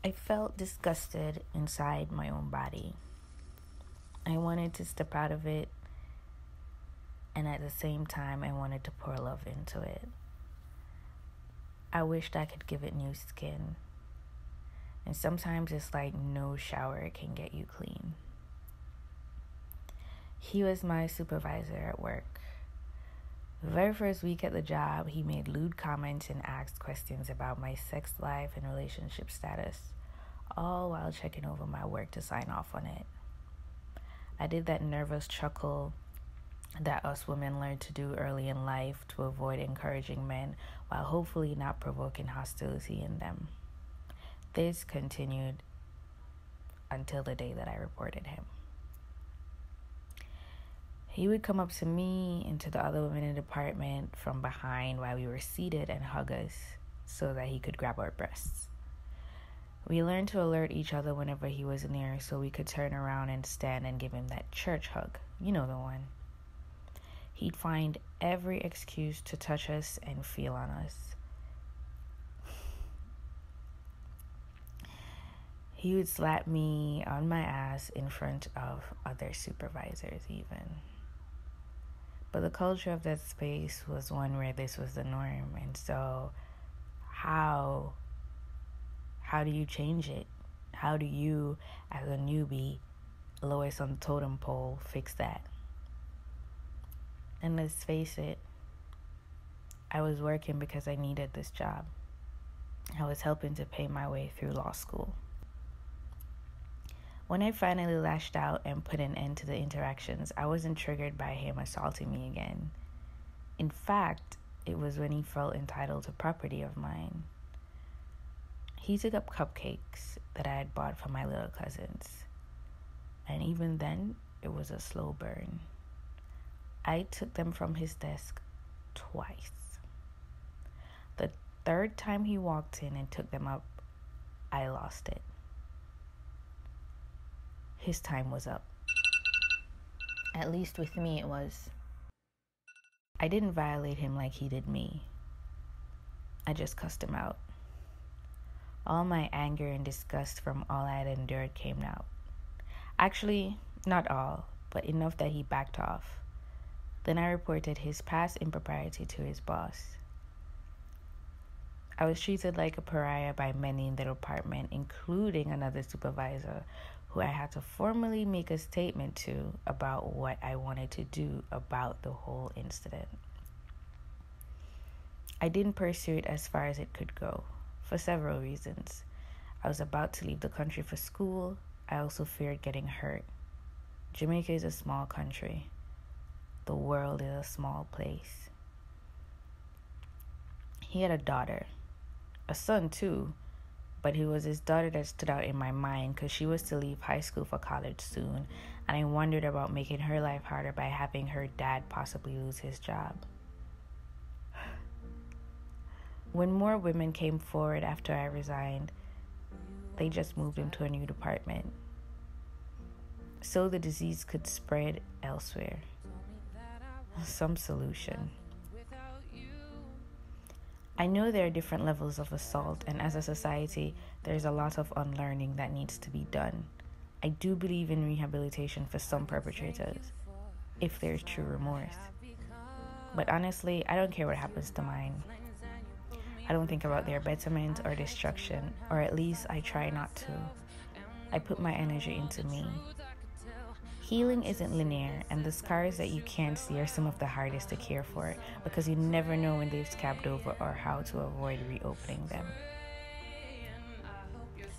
I felt disgusted inside my own body. I wanted to step out of it, and at the same time, I wanted to pour love into it. I wished I could give it new skin. And sometimes it's like no shower can get you clean. He was my supervisor at work. The very first week at the job, he made lewd comments and asked questions about my sex life and relationship status, all while checking over my work to sign off on it. I did that nervous chuckle that us women learn to do early in life to avoid encouraging men while hopefully not provoking hostility in them. This continued until the day that I reported him. He would come up to me and to the other women in the department from behind while we were seated and hug us so that he could grab our breasts. We learned to alert each other whenever he was near so we could turn around and stand and give him that church hug. You know the one. He'd find every excuse to touch us and feel on us. He would slap me on my ass in front of other supervisors even. But the culture of that space was one where this was the norm. And so how do you change it? How do you, as a newbie, lowest on the totem pole, fix that? And let's face it, I was working because I needed this job. I was helping to pay my way through law school. When I finally lashed out and put an end to the interactions, I wasn't triggered by him assaulting me again. In fact, it was when he felt entitled to property of mine. He took up cupcakes that I had bought for my little cousins. And even then, it was a slow burn. I took them from his desk twice. The third time he walked in and took them up, I lost it. His time was up. At least with me it was. I didn't violate him like he did me. I just cussed him out. All my anger and disgust from all I had endured came out. Actually, not all, but enough that he backed off. Then I reported his past impropriety to his boss. I was treated like a pariah by many in the department, including another supervisor who I had to formally make a statement to about what I wanted to do about the whole incident. I didn't pursue it as far as it could go, for several reasons. I was about to leave the country for school. I also feared getting hurt. Jamaica is a small country. The world is a small place. He had a daughter, a son too, but it was his daughter that stood out in my mind because she was to leave high school for college soon, and I wondered about making her life harder by having her dad possibly lose his job. When more women came forward after I resigned, they just moved him to a new department so the disease could spread elsewhere. Some solution. I know there are different levels of assault, and as a society, there's a lot of unlearning that needs to be done. I do believe in rehabilitation for some perpetrators, if there's true remorse. But honestly, I don't care what happens to mine. I don't think about their betterment or destruction, or at least I try not to. I put my energy into me. Healing isn't linear, and the scars that you can't see are some of the hardest to care for because you never know when they've scabbed over or how to avoid reopening them.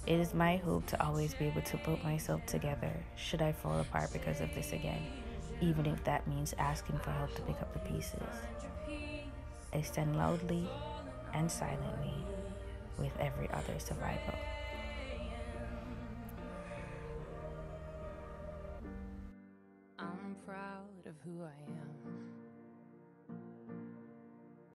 It is my hope to always be able to put myself together should I fall apart because of this again, even if that means asking for help to pick up the pieces. I stand loudly and silently with every other survivor. I'm proud of who I am.